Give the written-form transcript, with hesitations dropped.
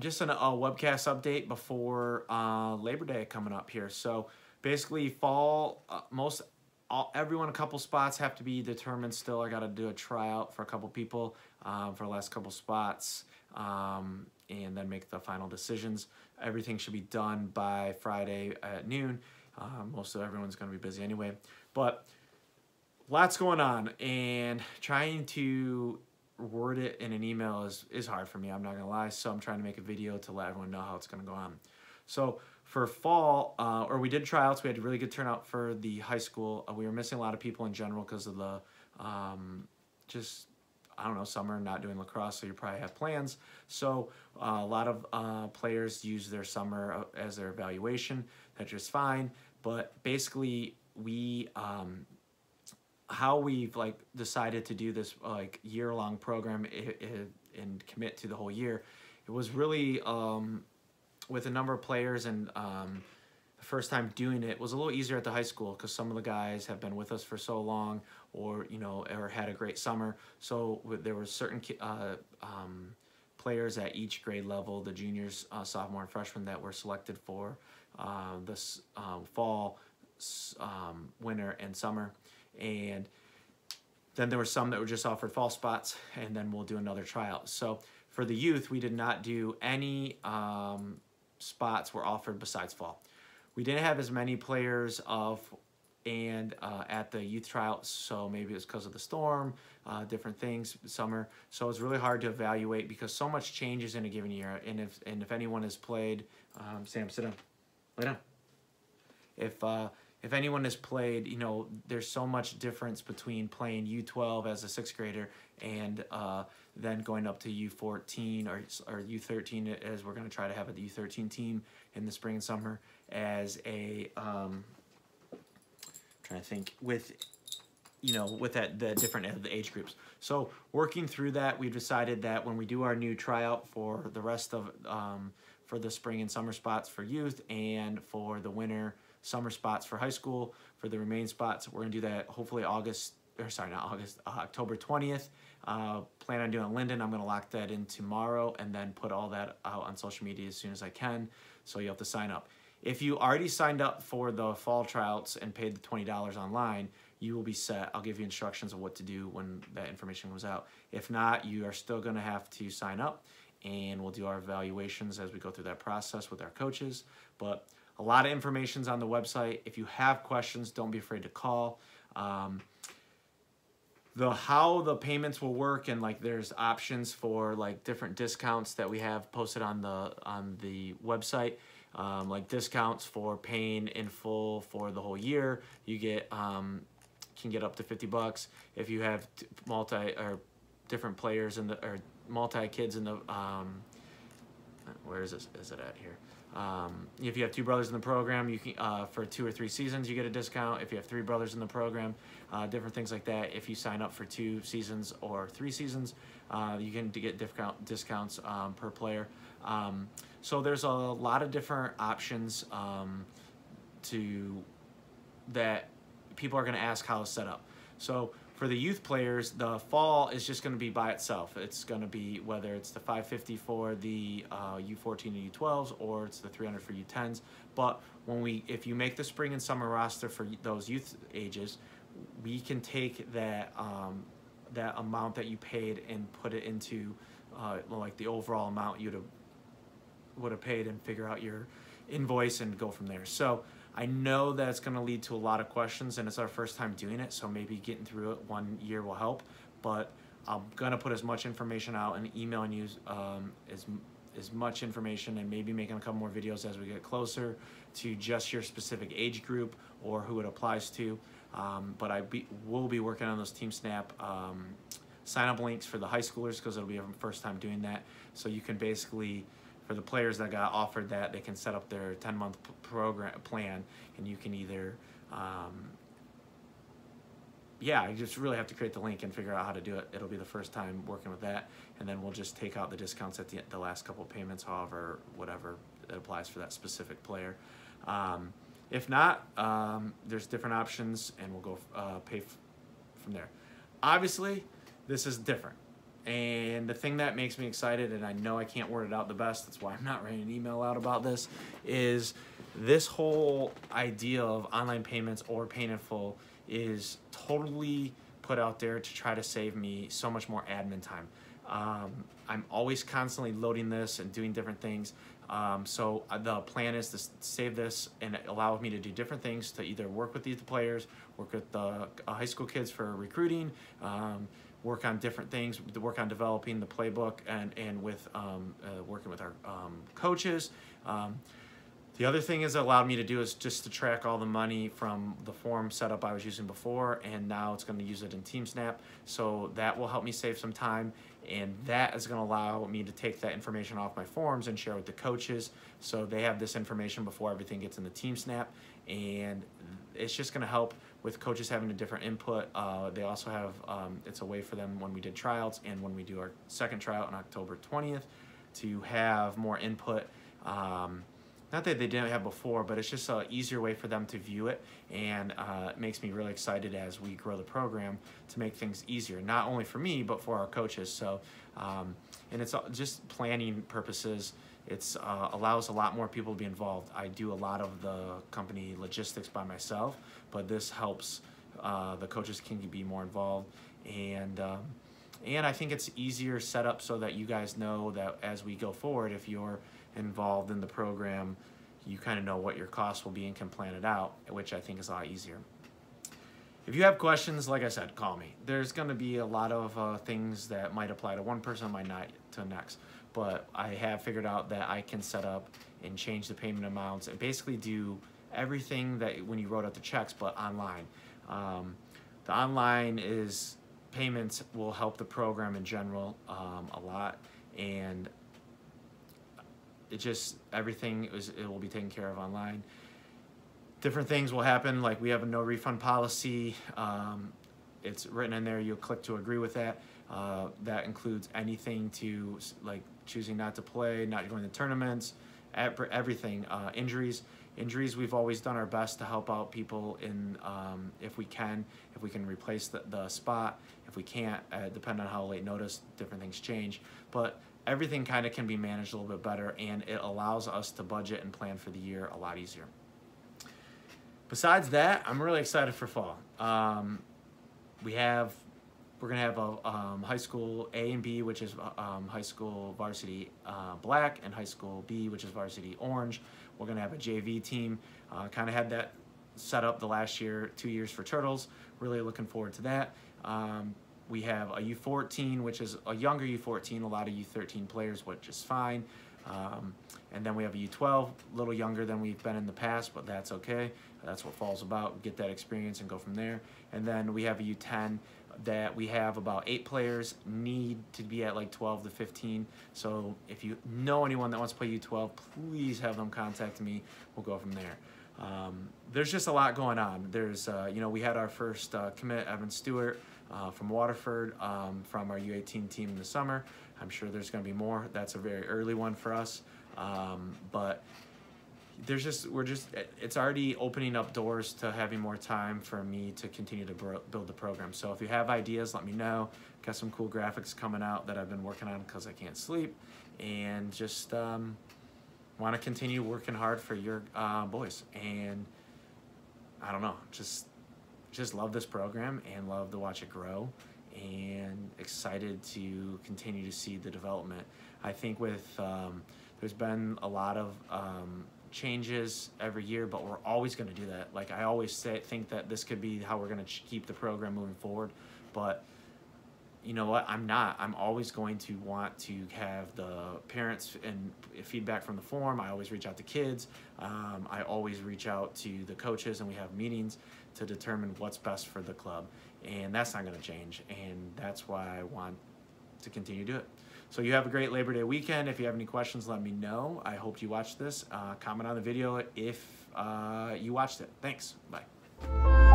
just a webcast update before Labor Day coming up here. So basically, fall, everyone, a couple spots have to be determined still. I got to do a tryout for a couple people for the last couple spots, and then make the final decisions. Everything should be done by Friday at noon. Most of everyone's going to be busy anyway, but lots going on, and trying to word it in an email is hard for me, I'm not gonna lie. So I'm trying to make a video to let everyone know how it's gonna go on. So for fall, we did tryouts. We had a really good turnout for the high school. We were missing a lot of people in general because of the just, I don't know, summer, not doing lacrosse, so you probably have plans. So a lot of players use their summer as their evaluation. That's just fine. But basically, we how we've decided to do this year-long program and commit to the whole year, it was really with a number of players, and the first time doing it was a little easier at the high school because some of the guys have been with us for so long, or or had a great summer. So there were certain players at each grade level, the juniors, sophomore, and freshmen, that were selected for this fall, winter, and summer. And then there were some that were just offered fall spots, and then we'll do another tryout. So for the youth, we did not do any spots were offered besides fall. We didn't have as many players at the youth tryout, so maybe it was because of the storm, different things, summer. So it's really hard to evaluate because so much changes in a given year. And if anyone has played, Sam, sit down, lay down. If anyone has played, there's so much difference between playing U12 as a sixth grader and then going up to U14 or U13, as we're going to try to have a U13 team in the spring and summer, as a trying to think with the different age groups. So working through that, we decided that when we do our new tryout for the rest of for the spring and summer spots for youth, and for the winter summer spots for high school, for the remaining spots, we're gonna do that hopefully October 20th. Plan on doing Linden. I'm gonna lock that in tomorrow and then put all that out on social media as soon as I can. So you have to sign up. If you already signed up for the fall tryouts and paid the $20 online, you will be set. I'll give you instructions of what to do when that information comes out. If not, you are still gonna have to sign up, and we'll do our evaluations as we go through that process with our coaches. But a lot of information's on the website. If you have questions, don't be afraid to call. How the payments will work, and there's options for different discounts that we have posted on the website, discounts for paying in full for the whole year. You can get up to $50 if you have different players or multi kids in the where is it at here? If you have 2 brothers in the program, you can for 2 or 3 seasons you get a discount. If you have 3 brothers in the program, different things like that. If you sign up for 2 seasons or 3 seasons, you can get discounts per player. So there's a lot of different options that people are going to ask how it's set up. So for the youth players, the fall is just going to be by itself. It's going to be whether it's the 550 for the U14 and U12s, or it's the 300 for U10s. But if you make the spring and summer roster for those youth ages, we can take that that amount that you paid and put it into the overall amount you would have paid, and figure out your invoice and go from there. So I know that it's going to lead to a lot of questions, and it's our first time doing it, so maybe getting through it one year will help. But I'm going to put as much information out and emailing you as much information, and maybe making a couple more videos as we get closer to just your specific age group or who it applies to. But we'll be working on those TeamSnap sign-up links for the high schoolers, because it'll be our first time doing that. So you can basically, for the players that got offered that, they can set up their 10-month program plan, and you can either, you just really have to create the link and figure out how to do it. It'll be the first time working with that, and then we'll just take out the discounts at the last couple of payments, whatever it applies for that specific player. If not, there's different options, and we'll go pay from there. Obviously, this is different. And the thing that makes me excited, and I know I can't word it out the best, that's why I'm not writing an email out about this, is this whole idea of online payments or paying in full is totally put out there to try to save me so much more admin time. I'm always constantly loading this and doing different things. So the plan is to save this and allow me to do different things, to either work with these players, work with the high school kids for recruiting, work on different things, work on developing the playbook, and with working with our coaches. The other thing is allowed me to do is just to track all the money from the form setup I was using before, and now it's going to use it in TeamSnap. So that will help me save some time, and that is going to allow me to take that information off my forms and share with the coaches, so they have this information before everything gets in the TeamSnap, and it's just going to help with coaches having a different input. They also have, it's a way for them when we did tryouts and when we do our second tryout on October 20th to have more input. Not that they didn't have before, but it's just an easier way for them to view it, and it makes me really excited as we grow the program to make things easier, not only for me, but for our coaches. So, and it's just planning purposes. It's allows a lot more people to be involved. I do a lot of the company logistics by myself, but this helps the coaches can be more involved, and I think it's easier set up so that you guys know that as we go forward, if you're involved in the program, you kind of know what your costs will be and can plan it out, which I think is a lot easier. If you have questions, like I said, call me. There's going to be a lot of things that might apply to one person, might not to the next, but I have figured out that I can set up and change the payment amounts and basically do everything that when you wrote out the checks, but online. The online is payments will help the program in general a lot, and it just everything it will be taken care of online. Different things will happen, like we have a no refund policy. It's written in there. You'll click to agree with that. That includes anything to like choosing not to play, not going to tournaments, everything. Injuries, we've always done our best to help out people in if we can replace the spot. If we can't, depending on how late notice, different things change. But everything kind of can be managed a little bit better, and it allows us to budget and plan for the year a lot easier. Besides that, I'm really excited for fall. We're gonna have a high school A and B, which is high school varsity black, and high school B, which is varsity orange. We're gonna have a JV team. Kind of had that set up the last year, 2 years for Turtles. Really looking forward to that. We have a U14, which is a younger U14, a lot of U13 players, which is fine. And then we have a U12, a little younger than we've been in the past, but that's okay. That's what fall's about, get that experience and go from there. And then we have a U10 that we have about 8 players, need to be at like 12 to 15. So if you know anyone that wants to play U12, please have them contact me. We'll go from there. There's just a lot going on. There's, you know, we had our first commit, Evan Stewart, from Waterford, from our U18 team in the summer. I'm sure there's going to be more. That's a very early one for us, but there's just it's already opening up doors to having more time for me to continue to build the program. So if you have ideas, let me know. Got some cool graphics coming out that I've been working on because I can't sleep, and just want to continue working hard for your boys. And I don't know, just love this program and love to watch it grow, and excited to continue to see the development. I think with there's been a lot of changes every year, but we're always going to do that. Like I always think that this could be how we're going to keep the program moving forward, but you know what, I'm always going to want to have the parents and feedback from the forum. I always reach out to kids. I always reach out to the coaches, and we have meetings to determine what's best for the club, and that's not going to change, and that's why I want to continue to do it. So you have a great Labor Day weekend. If you have any questions, let me know. I hope you watched this. Comment on the video if you watched it. Thanks. Bye.